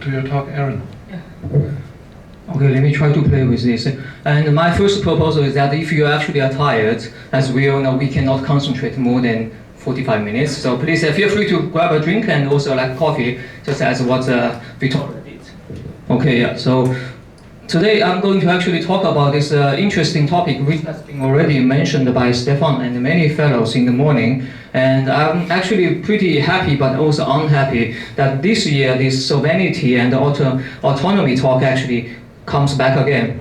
to your talk, Aaron. Okay, let me try to play with this. And my first proposal is that if you actually are tired, as we all know, we cannot concentrate more than 45 minutes. So please feel free to grab a drink and also like coffee, just as what Victoria did. Okay, yeah. So today I'm going to actually talk about this interesting topic which has been already mentioned by Stefan and many fellows in the morning. And I'm actually pretty happy but also unhappy that this year this sovereignty and autonomy talk actually comes back again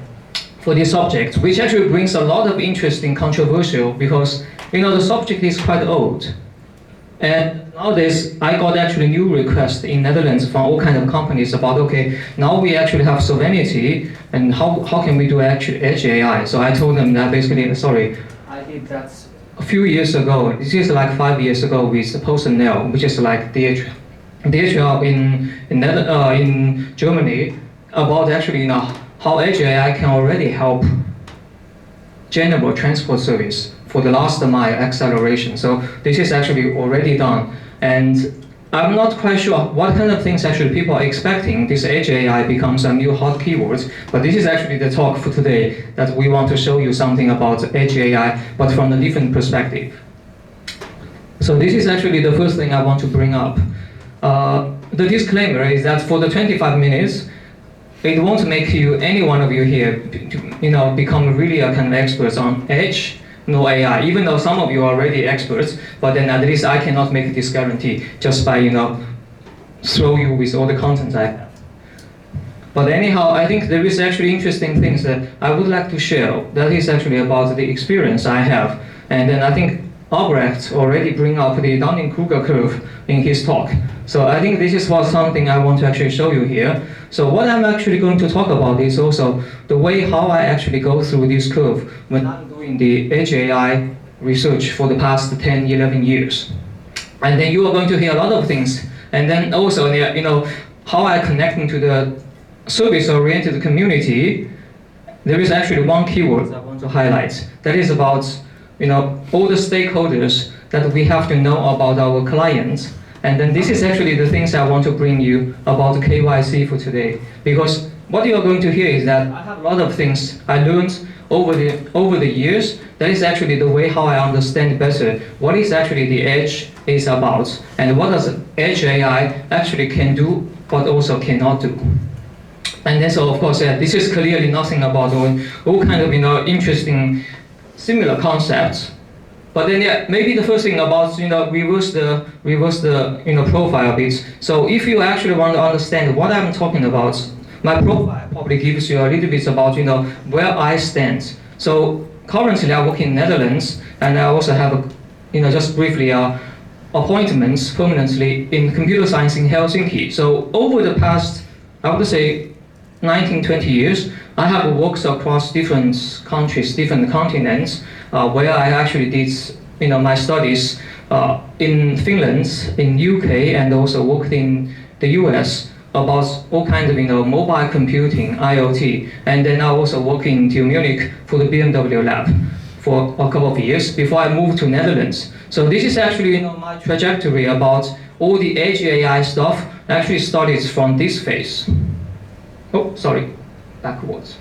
for this subject, which actually brings a lot of interesting controversial because the subject is quite old. And nowadays, I got actually new requests in Netherlands from all kinds of companies about, okay, now we actually have sovereignty, and how can we do actually edge AI? So I told them that basically, sorry, I did that a few years ago. This is like 5 years ago with PostNL, which is like DHL in Germany, about actually how edge AI can already help general transport service for the last mile acceleration. So this is actually already done. And I'm not quite sure what kind of things actually people are expecting this edge AI becomes a new hot keyword, but this is actually the talk for today that we want to show you something about edge AI, but from a different perspective. So this is actually the first thing I want to bring up. The disclaimer is that for the 25 minutes, it won't make any one of you here become really a kind of experts on edge, no AI, even though some of you are already experts, but then at least I cannot make this guarantee just by, throw you with all the content I have. But anyhow, I think there is actually interesting things that I would like to share. That is actually about the experience I have. And then I think Albrecht already bring up the Dunning-Kruger curve in his talk. So I think this is something I want to actually show you here. So what I'm actually going to talk about is also the way how I actually go through this curve when I'm doing the edge AI research for the past 10, 11 years. And then you are going to hear a lot of things. And then also, how I connect into the service-oriented community. There is actually one keyword I want to highlight. That is about all the stakeholders that we have to know about our clients. And then this is actually the things I want to bring you about KYC for today. Because what you are going to hear is that I have a lot of things I learned over the years. That is actually the way how I understand better what is actually the edge is about and what does edge AI actually can do but also cannot do. And then so of course this is clearly nothing about all kind of interesting similar concepts. But then maybe the first thing about reverse the profile a bit. So if you actually want to understand what I'm talking about, my profile probably gives you a little bit about where I stand. So currently I work in Netherlands, and I also have just briefly appointments permanently in computer science in Helsinki. So over the past, I would say 19, 20 years, I have worked across different countries, different continents, where I actually did my studies in Finland, in UK, and also worked in the US about all kinds of mobile computing, IoT, and then I also worked in Munich for the BMW lab for a couple of years before I moved to Netherlands. So this is actually my trajectory about all the edge AI stuff actually started from this phase. Oh, sorry, backwards.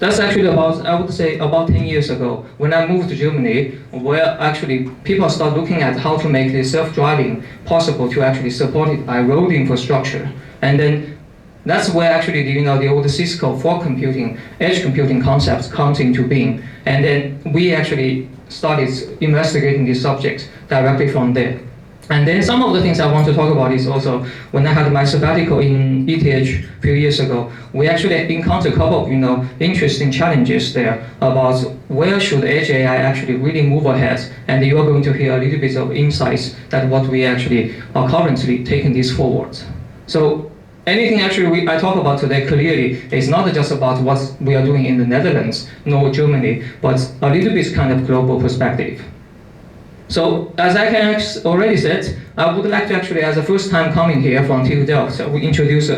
That's actually about, I would say, about 10 years ago when I moved to Germany, where actually people start looking at how to make the self-driving possible to actually support it by road infrastructure. And then that's where actually the old Cisco fog computing, edge computing concepts comes into being. And then we actually started investigating this subject directly from there. And then some of the things I want to talk about is also when I had my sabbatical in ETH a few years ago, we actually encountered a couple of interesting challenges there about where should edge AI actually really move ahead. And you are going to hear a little bit of insights that what we actually are currently taking this forward. So anything actually I talk about today clearly is not just about what we are doing in the Netherlands nor Germany, but a little bit kind of global perspective. So, as I can already said, I would like to actually, as a first time coming here from TU Delft, we introduce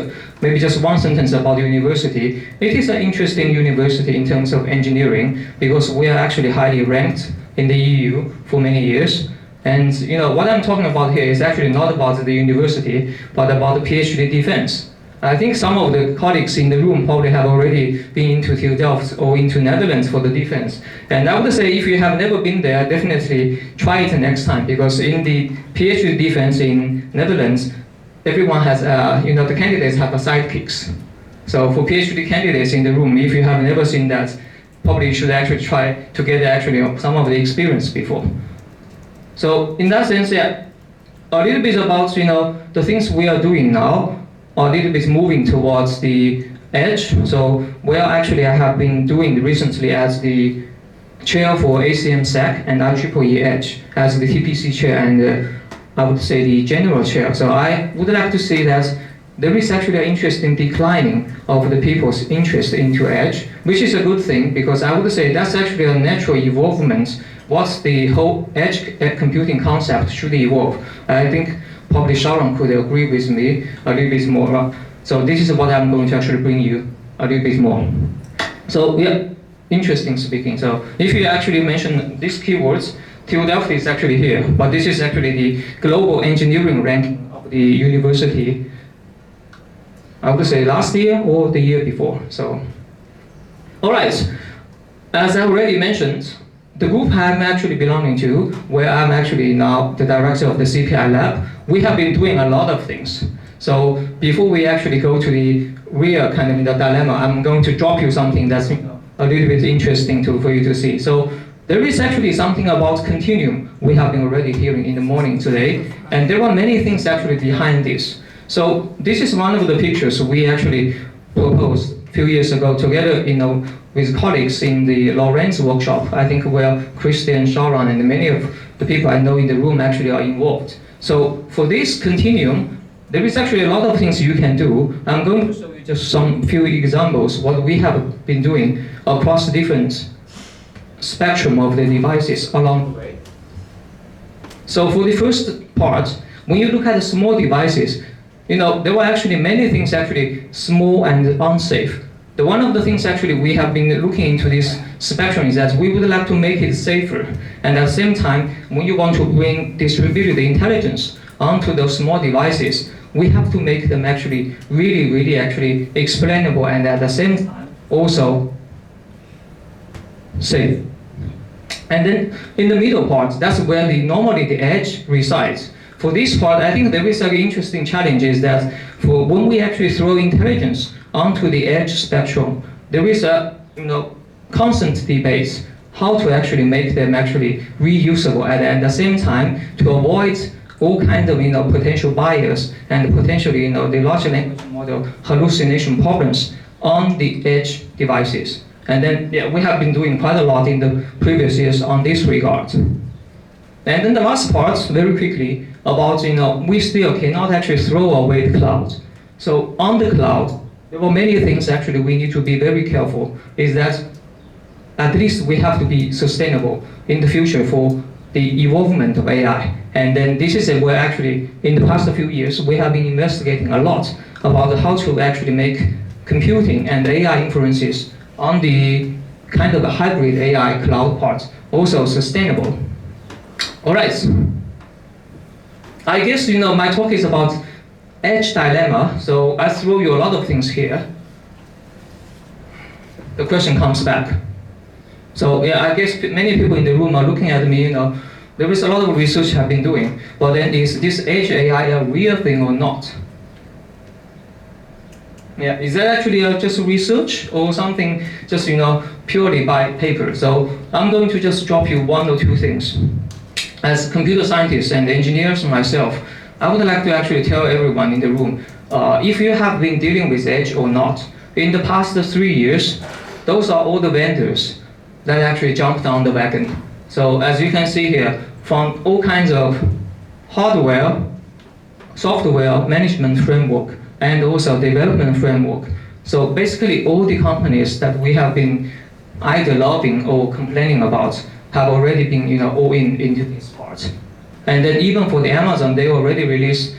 maybe just one sentence about the university. It is an interesting university in terms of engineering because we are actually highly ranked in the EU for many years. And what I'm talking about here is actually not about the university, but about the PhD defense. I think some of the colleagues in the room probably have already been into Delft or into Netherlands for the defense. And I would say if you have never been there, definitely try it next time, because in the PhD defense in Netherlands, everyone has, the candidates have sidekicks. So for PhD candidates in the room, if you have never seen that, probably you should actually try to get actually some of the experience before. So in that sense, yeah, a little bit about the things we are doing now, a little bit moving towards the edge. So I have been doing recently as the chair for ACM-SAC and IEEE Edge as the TPC chair and I would say the general chair. So I would like to say that there is actually an interesting declining of the people's interest into edge, which is a good thing, because I would say that's actually a natural evolvement. What the whole edge computing concept should evolve. I think probably Sharon could agree with me a little bit more. So this is what I'm going to actually bring you a little bit more. So yeah, interesting speaking. So if you actually mention these keywords, Delft is actually here, but this is actually the global engineering ranking of the university. I would say last year or the year before. So, all right. As I already mentioned, the group I'm actually belonging to, where I'm actually now the director of the CPI lab, we have been doing a lot of things. So before we actually go to the real kind of the dilemma, I'm going to drop you something that's a little bit interesting for you to see. So there is actually something about continuum we have been already hearing in the morning today, and there are many things actually behind this. So this is one of the pictures we actually proposed a few years ago together, with colleagues in the Lorenz workshop, I think where Christian, Sharon, and many of the people I know in the room actually are involved. So for this continuum, there is actually a lot of things you can do. I'm going to show you just some few examples what we have been doing across the different spectrum of the devices along the way. So for the first part, when you look at the small devices, there were actually many things actually small and unsafe. One of the things actually we have been looking into this spectrum is that we would like to make it safer. And at the same time, when you want to bring distributed intelligence onto those small devices, we have to make them actually really actually explainable and at the same time also safe. And then in the middle part, that's where normally the edge resides. For this part, I think there is an interesting challenge is that for when we actually throw intelligence onto the edge spectrum, there is a constant debate how to actually make them actually reusable and at the same time to avoid all kinds of potential bias and potentially the large language model hallucination problems on the edge devices. And then we have been doing quite a lot in the previous years on this regard. And then the last part, very quickly, about we still cannot actually throw away the cloud. So on the cloud, there were many things actually we need to be very careful, is that at least we have to be sustainable in the future for the evolvement of AI. And then this is where actually in the past few years we have been investigating a lot about how to actually make computing and AI inferences on the kind of a hybrid AI cloud part also sustainable. All right. I guess my talk is about edge dilemma, so I throw you a lot of things here. The question comes back. So I guess many people in the room are looking at me, there is a lot of research I've been doing, but then is this edge AI a real thing or not? Yeah, is that actually just research or something just purely by paper? So I'm going to just drop you one or two things. As computer scientists and engineers myself, I would like to actually tell everyone in the room, if you have been dealing with edge or not, in the past 3 years, those are all the vendors that actually jumped on the wagon. So as you can see here, from all kinds of hardware, software management framework, and also development framework. So basically all the companies that we have been either loving or complaining about have already been all into this part. And then even for the Amazon, they already released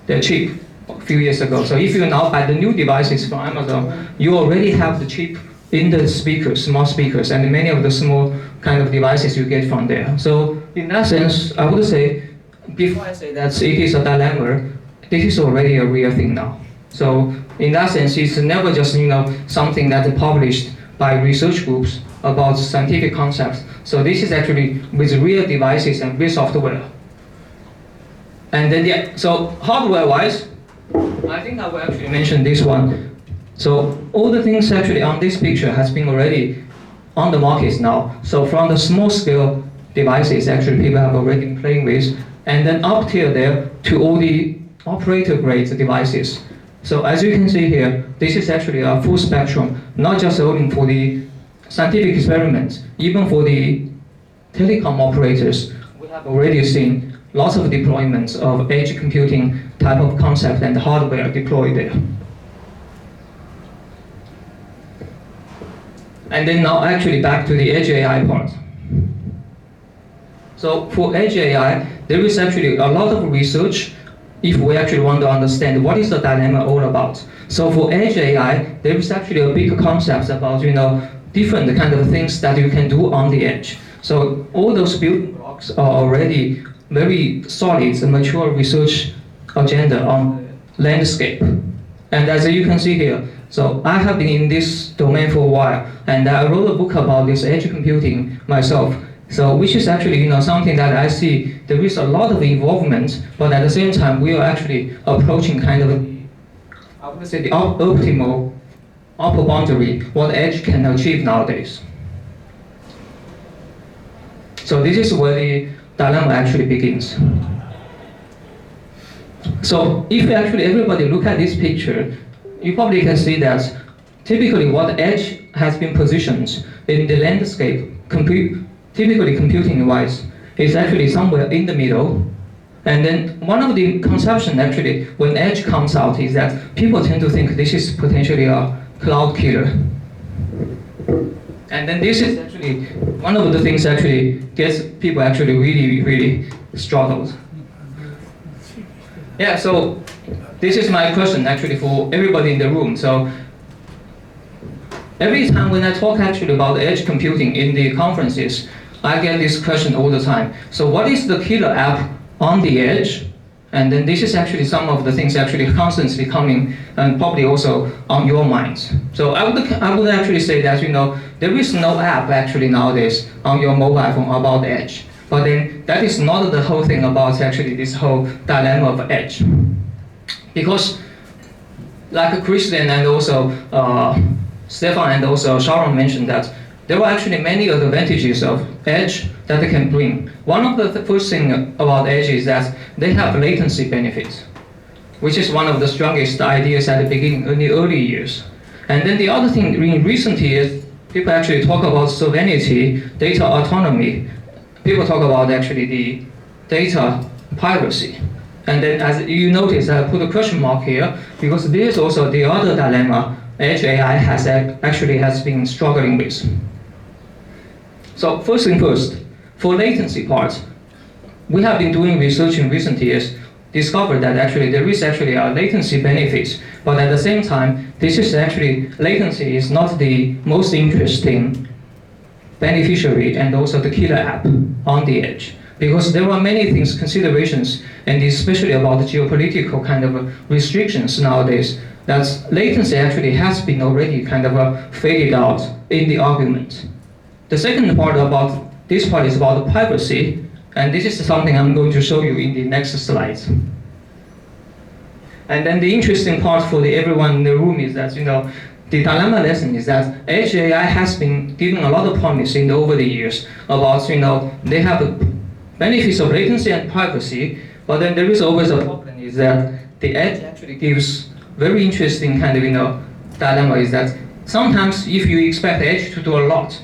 their chip a few years ago. So if you now buy the new devices from Amazon, you already have the chip in the speakers, smart speakers, and many of the small kind of devices you get from there. So in that sense, I would say, before I say that it is a dilemma, this is already a real thing now. So in that sense, it's never just something that is published by research groups about scientific concepts. So this is actually with real devices and real software. And then so hardware-wise, I think I will actually mention this one. So all the things actually on this picture has been already on the market now. So from the small-scale devices, actually people have already been playing with, and then up till there to all the operator-grade devices. So as you can see here, this is actually a full spectrum, not just only for the scientific experiments, even for the telecom operators. We have already seen lots of deployments of edge computing type of concept and hardware deployed there. And then now actually back to the edge AI part. So for edge AI, there is actually a lot of research if we actually want to understand what is the dilemma all about. So for edge AI, there is actually a big concept about different kind of things that you can do on the edge. So all those building blocks are already very solid, mature research agenda on landscape. And as you can see here, so I have been in this domain for a while, and I wrote a book about this edge computing myself. So which is actually something that I see there is a lot of involvement, but at the same time we are actually approaching kind of I would say the optimal upper boundary what edge can achieve nowadays. So this is where the dilemma actually begins. So if actually everybody look at this picture, you probably can see that typically what edge has been positioned in the landscape, typically computing-wise, is actually somewhere in the middle. And then one of the conception actually, when edge comes out, is that people tend to think this is potentially a cloud killer. And then this is actually one of the things actually gets people actually really struggled. Yeah, so this is my question actually for everybody in the room. So every time when I talk actually about edge computing in the conferences, I get this question all the time. So what is the killer app on the edge? And then this is actually some of the things actually constantly coming and probably also on your minds. So I would actually say that there is no app actually nowadays on your mobile phone about edge. But then that is not the whole thing about actually this whole dilemma of edge. Because like Christian and also Stefan and also Sharon mentioned that there are actually many advantages of edge that they can bring. One of the first thing about edge is that they have latency benefits, which is one of the strongest ideas at the beginning, in the early years. And then the other thing in recent years, people actually talk about sovereignty, data autonomy. People talk about actually the data piracy. And then as you notice, I put a question mark here, because this is also the other dilemma edge AI has been struggling with. So first thing first, for latency part, we have been doing research in recent years, discovered that actually there is actually a latency benefit, but at the same time, latency is not the most interesting beneficiary and also the killer app on the edge. Because there are many things, considerations, and especially about the geopolitical kind of restrictions nowadays, that latency actually has been already kind of faded out in the argument. The second part about this part is about privacy, and this is something I'm going to show you in the next slides. And then the interesting part for everyone in the room is that the dilemma lesson is that edge AI has been given a lot of promise over the years about they have the benefits of latency and privacy, but then there is always a problem is that the edge actually gives very interesting kind of dilemma is that sometimes if you expect edge to do a lot,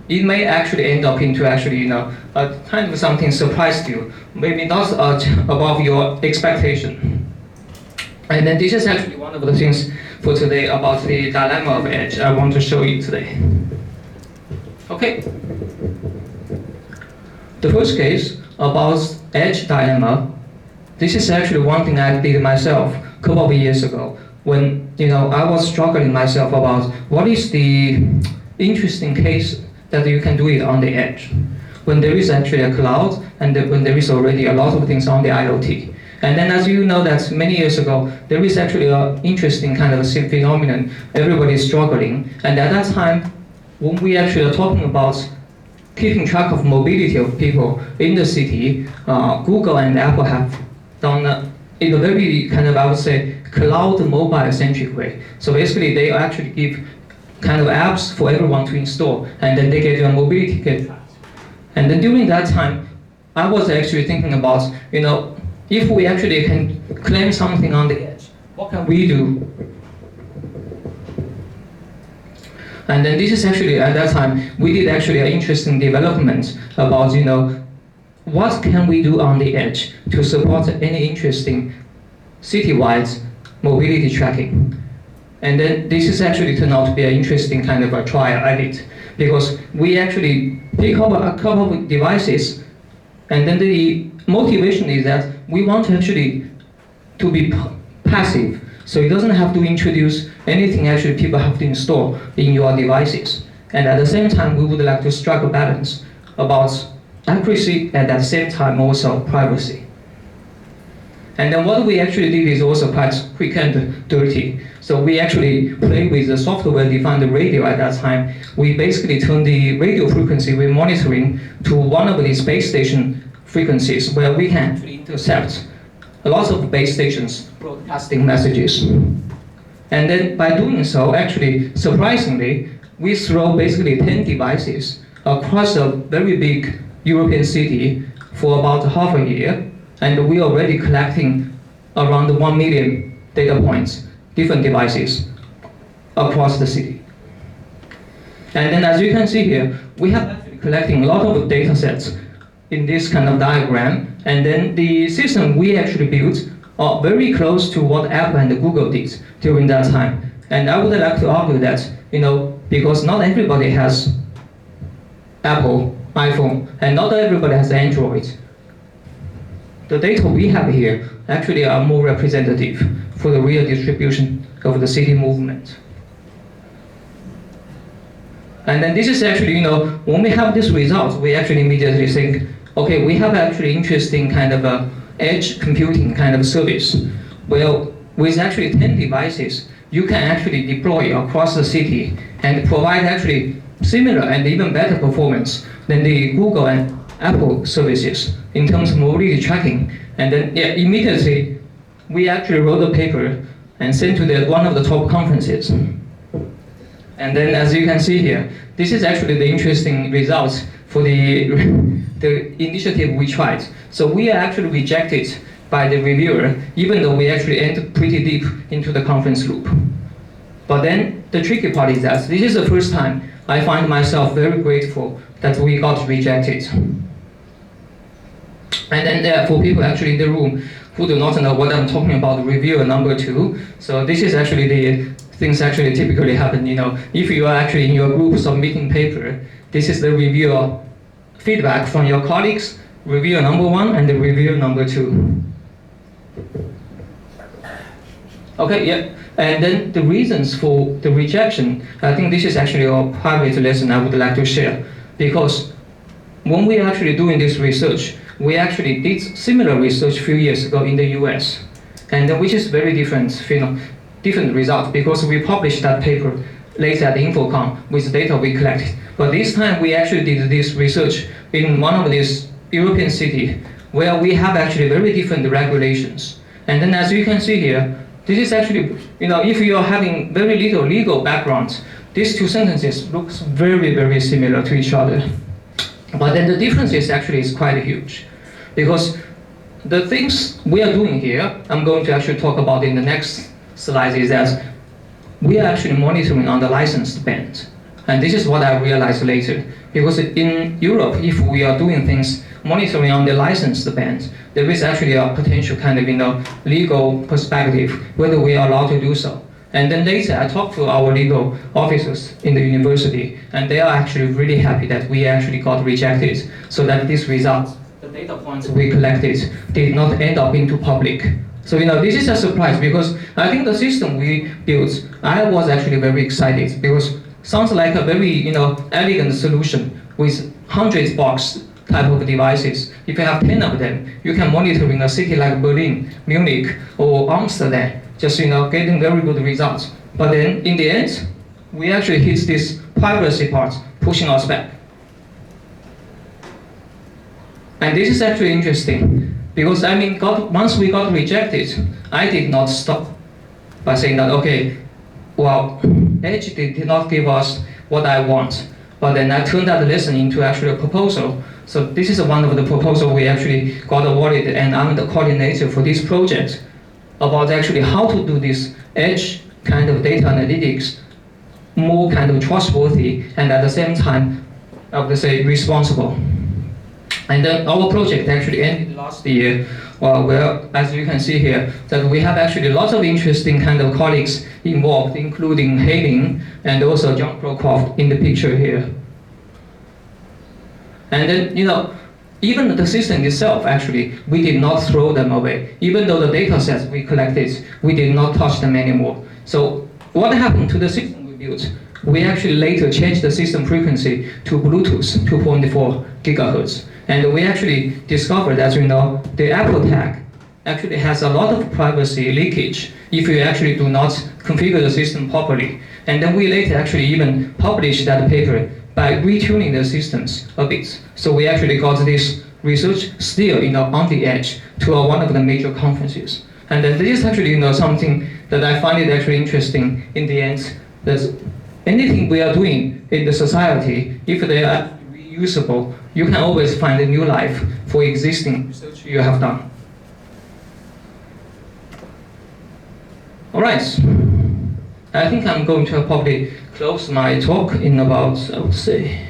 it may actually end up into actually a kind of something surprised you, maybe not above your expectation. And then this is actually one of the things for today about the dilemma of edge I want to show you today. Okay. The first case about edge dilemma, this is actually one thing I did myself a couple of years ago when I was struggling myself about what is the interesting case that you can do it on the edge, when there is actually a cloud and when there is already a lot of things on the IoT. And then as you know that many years ago, there is actually an interesting kind of a phenomenon, everybody is struggling. And at that time, when we actually are talking about keeping track of mobility of people in the city, Google and Apple have done in a very kind of, I would say, cloud mobile-centric way. So basically, they actually give kind of apps for everyone to install, and then they get your mobility kit. And then during that time, I was actually thinking about, if we actually can claim something on the edge, what can we do? And then this is actually, at that time, we did actually an interesting development about, what can we do on the edge to support any interesting citywide mobility tracking. And then this is actually turned out to be an interesting kind of a trial I did, because we actually pick up a couple of devices, and then the motivation is that we want actually to be passive, so it doesn't have to introduce anything actually people have to install in your devices. And at the same time, we would like to strike a balance about accuracy and at the same time also privacy. And then what we actually did is also quite quick and dirty. So we actually played with the software-defined radio at that time. We basically turned the radio frequency we're monitoring to one of these base station frequencies where we can actually intercept a lot of base stations broadcasting messages. And then by doing so, actually, surprisingly, we throw basically 10 devices across a very big European city for about half a year, and we're already collecting around 1 million data points, different devices across the city. And then as you can see here, we have actually collecting a lot of data sets in this kind of diagram, and then the system we actually built are very close to what Apple and Google did during that time. And I would like to argue that, because not everybody has Apple, iPhone, and not everybody has Android, the data we have here actually are more representative for the real distribution of the city movement. And then this is actually, when we have this result, we actually immediately think, okay, we have actually interesting kind of a edge computing kind of service. Well, with actually 10 devices, you can actually deploy across the city and provide actually similar and even better performance than the Google and Apple services in terms of mobility tracking. And then immediately, we actually wrote a paper and sent to one of the top conferences. And then as you can see here, this is actually the interesting results for the initiative we tried. So we are actually rejected by the reviewer, even though we actually entered pretty deep into the conference loop. But then the tricky part is that this is the first time I find myself very grateful that we got rejected. And then for people actually in the room who do not know what I'm talking about, reviewer number 2. So this is actually the things actually typically happen. If you are actually in your group submitting paper, this is the reviewer feedback from your colleagues, reviewer number 1 and the reviewer number 2. Okay, yeah. And then the reasons for the rejection, I think this is actually a private lesson I would like to share, because when we are actually doing this research, we actually did similar research a few years ago in the US, and which is very different, different result, because we published that paper later at Infocom with data we collected. But this time we actually did this research in one of these European cities where we have actually very different regulations. And then as you can see here, this is actually, if you are having very little legal background, these two sentences looks very, very similar to each other. But then the difference is actually quite huge, because the things we are doing here, I'm going to actually talk about in the next slide, is that we are actually monitoring on the licensed band. And this is what I realized later, because in Europe, if we are doing things monitoring on the licensed band, there is actually a potential kind of legal perspective whether we are allowed to do so. And then later I talked to our legal officers in the university, and they are actually really happy that we actually got rejected, so that this result, the data points we collected, did not end up into public. So this is a surprise, because I think the system we built, I was actually very excited, because sounds like a very elegant solution with hundreds box type of devices. If you have 10 of them, you can monitor in a city like Berlin, Munich, or Amsterdam, just getting very good results. But then in the end, we actually hit this privacy part, pushing us back. And this is actually interesting, because once we got rejected, I did not stop by saying that, okay, well, Edge did not give us what I want, but then I turned that lesson into actually a proposal. So this is one of the proposals we actually got awarded, and I'm the coordinator for this project about actually how to do this Edge kind of data analytics more kind of trustworthy and at the same time, I would say, responsible. And then our project actually ended last year, where, as you can see here, that we have actually lots of interesting kind of colleagues involved, including Hailing and also John Procroft in the picture here. And then, even the system itself, actually, we did not throw them away. Even though the data sets we collected, we did not touch them anymore. So what happened to the system we built? We actually later changed the system frequency to Bluetooth 2.4 gigahertz. And we actually discovered that, the Apple tag actually has a lot of privacy leakage if you actually do not configure the system properly. And then we later actually even published that paper by retuning the systems a bit. So we actually got this research still, on the Edge to one of the major conferences. And then this is actually, something that I find it actually interesting in the end, that anything we are doing in the society, if they are reusable, you can always find a new life for existing research you have done. All right. I think I'm going to probably close my talk in about, I would say,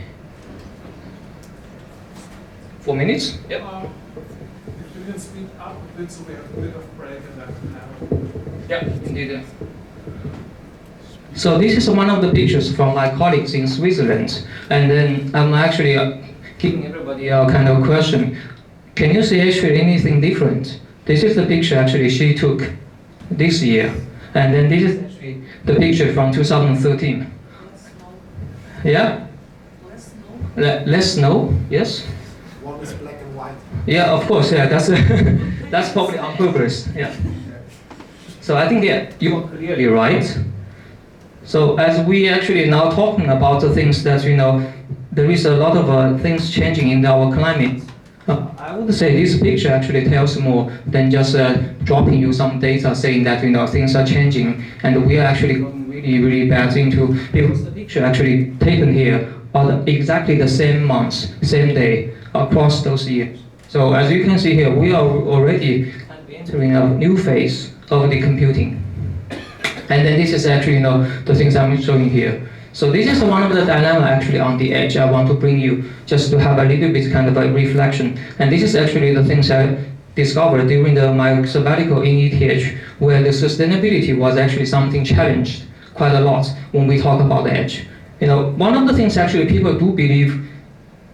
4 minutes. Yep. If you can speak up a bit so we have a bit of break and then yeah, indeed. So this is one of the pictures from my colleagues in Switzerland, and then I'm actually giving everybody a kind of question. Can you see actually anything different? This is the picture actually she took this year, and then this is actually the picture from 2013. Less snow. Yeah? Less snow. Less snow, yes. One is black and white. Yeah, of course, yeah, that's that's probably on purpose, yeah. So I think, yeah, you are clearly right. So as we actually now talking about the things that, there is a lot of things changing in our climate. I would say this picture actually tells more than just dropping you some data saying that, things are changing and we are actually going really, really bad into, because the picture actually taken here are exactly the same months, same day, across those years. So as you can see here, we are already kind of entering a new phase of the computing. And then this is actually, the things I'm showing here. So this is one of the dilemma actually on the Edge I want to bring you, just to have a little bit kind of a reflection. And this is actually the things I discovered during my sabbatical in ETH, where the sustainability was actually something challenged quite a lot when we talk about the Edge. One of the things actually people do believe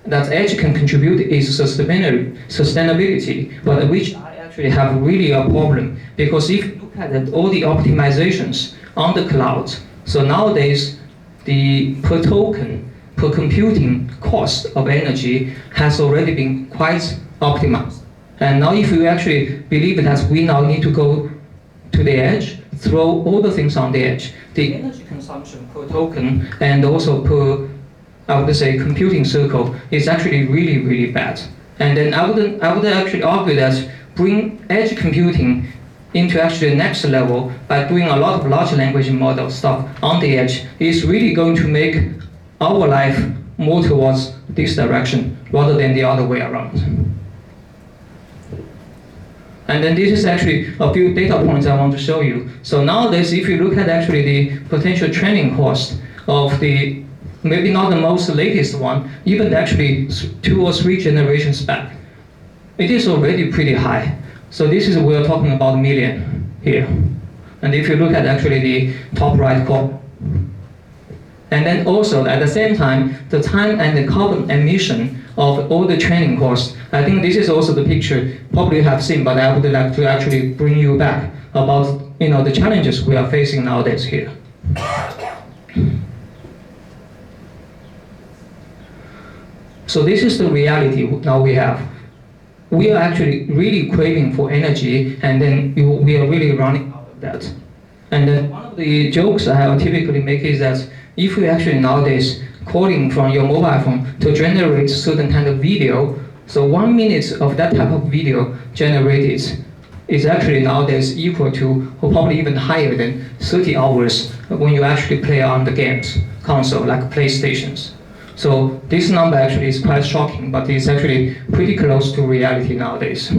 that Edge can contribute is sustainability, but which I actually have really a problem, because if you look at all the optimizations on the cloud, so nowadays the per token, per computing cost of energy has already been quite optimized. And now if you actually believe that we now need to go to the Edge, throw all the things on the Edge, the energy consumption per token and also per, I would say, computing circle is actually really, really bad. And then I would actually argue that bring edge computing into actually the next level by doing a lot of large language model stuff on the edge is really going to make our life more towards this direction rather than the other way around. And then this is actually a few data points I want to show you. So nowadays, if you look at actually the potential training cost of the, maybe not the most latest one, even actually 2 or 3 generations back, it is already pretty high. So this is, we're talking about million here. And if you look at actually the top right corner, and then also at the same time, the time and the carbon emission of all the training costs. I think this is also the picture probably you have seen, but I would like to actually bring you back about the challenges we are facing nowadays here. So this is the reality now we have. We are actually really craving for energy, and then we are really running out of that. And then one of the jokes I typically make is that if you actually nowadays calling from your mobile phone to generate certain kind of video, so 1 minute of that type of video generated is actually nowadays equal to, or probably even higher than 30 hours when you actually play on the games console, like PlayStations. So this number actually is quite shocking, but it's actually pretty close to reality nowadays.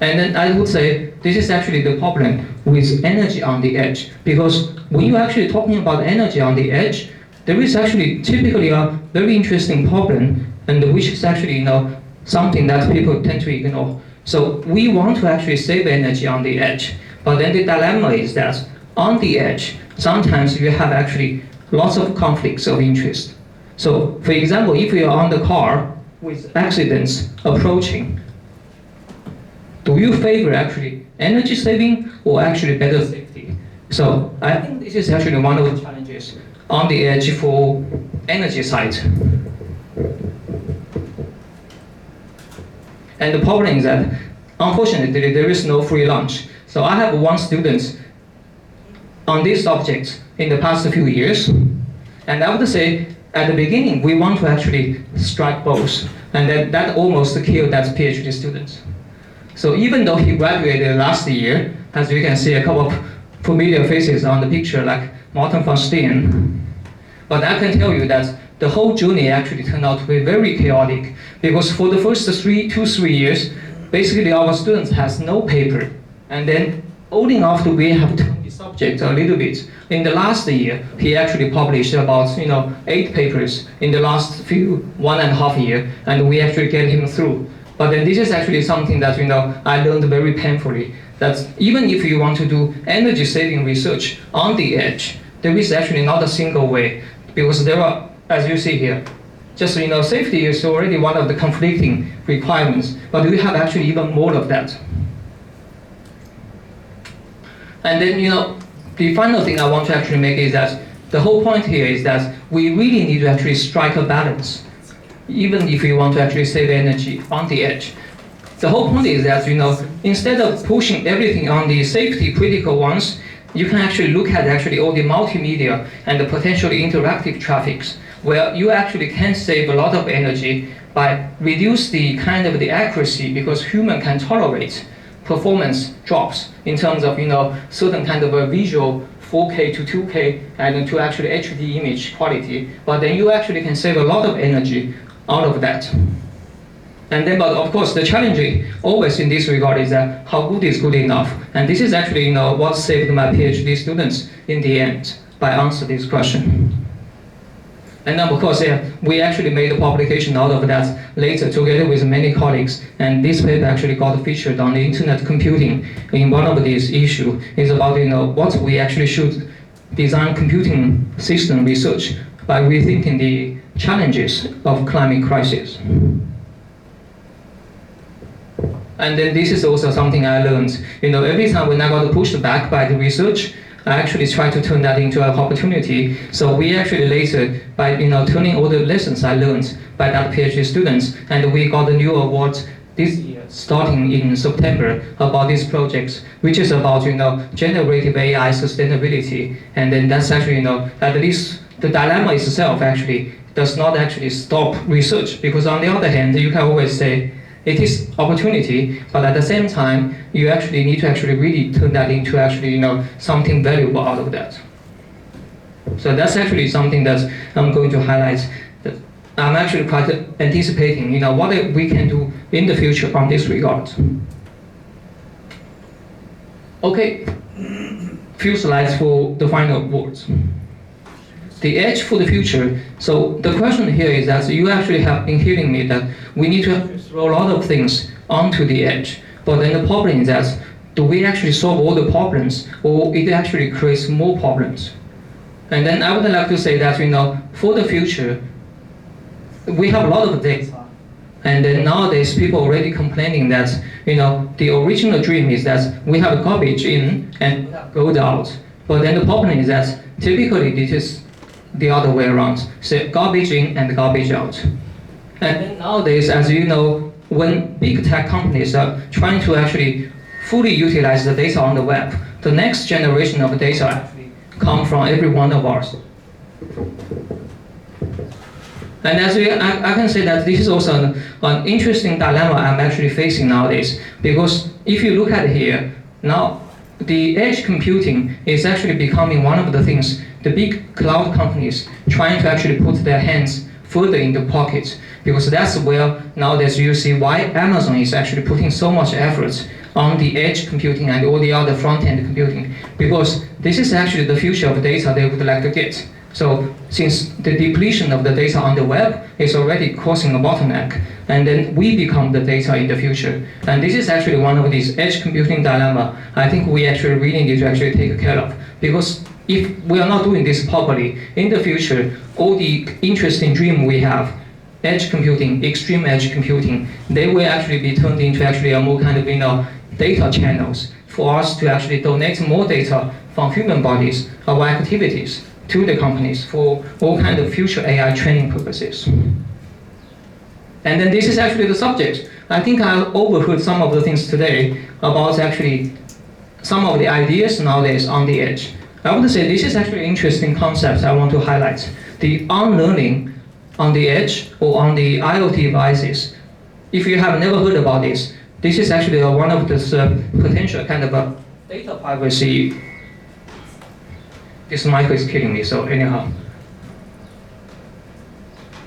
And then I would say this is actually the problem with energy on the edge, because when you're actually talking about energy on the edge, there is actually typically a very interesting problem, and which is actually something that people tend to ignore. So we want to actually save energy on the edge, but then the dilemma is that on the edge, sometimes you have actually lots of conflicts of interest. So for example, if you are on the car with accidents approaching, do you favor actually energy saving or actually better safety? So I think this is actually one of the challenges on the edge for energy side. And the problem is that, unfortunately, there is no free lunch. So I have one student on this subject in the past few years, and I would say at the beginning we want to actually strike both, and that almost killed that PhD student. So even though he graduated last year, as you can see a couple of familiar faces on the picture like Martin van Steen, but I can tell you that the whole journey actually turned out to be very chaotic, because for the first 2-3 years, basically our students has no paper, and then only after we have turned the subject a little bit. In the last year, he actually published about 8 papers in the last 1.5 years, and we actually get him through. But then this is actually something that I learned very painfully, that even if you want to do energy saving research on the edge, there is actually not a single way, because there are, as you see here, just safety is already one of the conflicting requirements, but we have actually even more of that. And then the final thing I want to actually make is that the whole point here is that we really need to actually strike a balance, even if you want to actually save energy on the edge. The whole point is that instead of pushing everything on the safety critical ones, you can actually look at all the multimedia and the potentially interactive traffics, where you actually can save a lot of energy by reduce the kind of the accuracy, because human can tolerate performance drops in terms of certain kind of a visual 4K to 2K and to actually HD image quality, but then you actually can save a lot of energy out of that. And then, but of course, the challenge always in this regard is that how good is good enough? And this is actually what saved my PhD students in the end by answering this question. And then, of course, we actually made a publication out of that later together with many colleagues. And this paper actually got featured on the internet computing in one of these issues. It's about what we actually should design computing system research by rethinking the challenges of climate crisis. And then this is also something I learned. Every time when I got pushed back by the research, I actually try to turn that into an opportunity. So we actually later, by turning all the lessons I learned by that PhD students, and we got a new award this year, starting in September, about these projects, which is about generative AI sustainability. And then that's actually at least the dilemma itself actually does not actually stop research, because on the other hand, you can always say it is opportunity, but at the same time, you actually need to actually really turn that into actually something valuable out of that. So that's actually something that I'm going to highlight. That I'm actually quite anticipating what we can do in the future on this regard. Okay, few slides for the final words. The edge for the future. So the question here is that you actually have been hearing me that we need to throw a lot of things onto the edge. But then the problem is that, do we actually solve all the problems, or it actually creates more problems? And then I would like to say that for the future, we have a lot of data. And then nowadays people are already complaining that the original dream is that we have garbage in and gold out. But then the problem is that typically this is the other way around. So garbage in and garbage out. And then nowadays, as you know, when big tech companies are trying to actually fully utilize the data on the web, the next generation of data actually come from every one of ours. And as I can say that this is also an interesting dilemma I'm actually facing nowadays, because if you look at it here, now the edge computing is actually becoming one of the things the big cloud companies trying to actually put their hands further in the pocket, because that's where nowadays you see why Amazon is actually putting so much effort on the edge computing and all the other front-end computing, because this is actually the future of data they would like to get. So since the depletion of the data on the web is already causing a bottleneck, and then we become the data in the future. And this is actually one of these edge computing dilemma I think we actually really need to actually take care of. Because if we are not doing this properly, in the future, all the interesting dream we have, edge computing, extreme edge computing, they will actually be turned into actually a more kind of, data channels for us to actually donate more data from human bodies, our activities, to the companies for all kind of future AI training purposes. And then this is actually the subject. I think I overheard some of the things today about actually some of the ideas nowadays on the edge. I want to say this is actually an interesting concept I want to highlight. The unlearning on the edge or on the IoT devices. If you have never heard about this, this is actually one of the potential kind of a data privacy. This mic is killing me, so anyhow.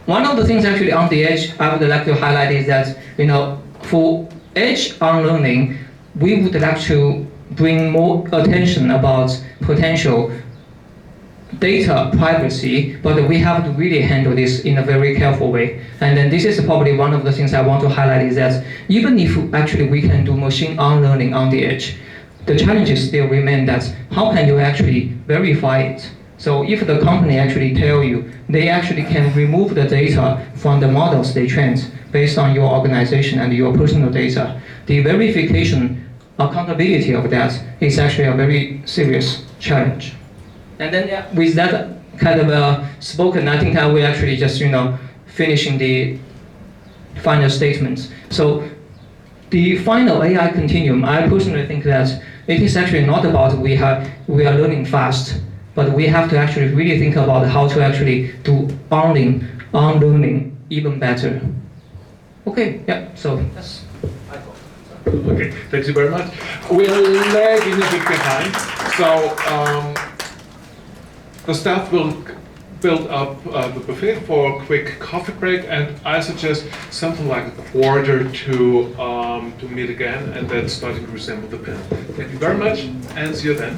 One of the things actually on the edge I would like to highlight is that, for edge unlearning, we would like to bring more attention about potential data privacy, but we have to really handle this in a very careful way. And then this is probably one of the things I want to highlight is that even if actually we can do machine unlearning on the edge, the challenges still remain that how can you actually verify it? So if the company actually tell you they actually can remove the data from the models they trained based on your organization and your personal data, the verification accountability of that is actually a very serious challenge. And then with that kind of spoken, I think I will actually just finishing the final statements. So the final AI continuum, I personally think that it is actually not about we are learning fast, but we have to actually really think about how to actually do unlearning even better. Okay, yeah, so that's I thought. Okay, thank you very much. We are lagging a bit behind, so the staff will build up the buffet for a quick coffee break, and I suggest something like a quarter to meet again, and then starting to resemble the pen. Thank you very much, and see you then.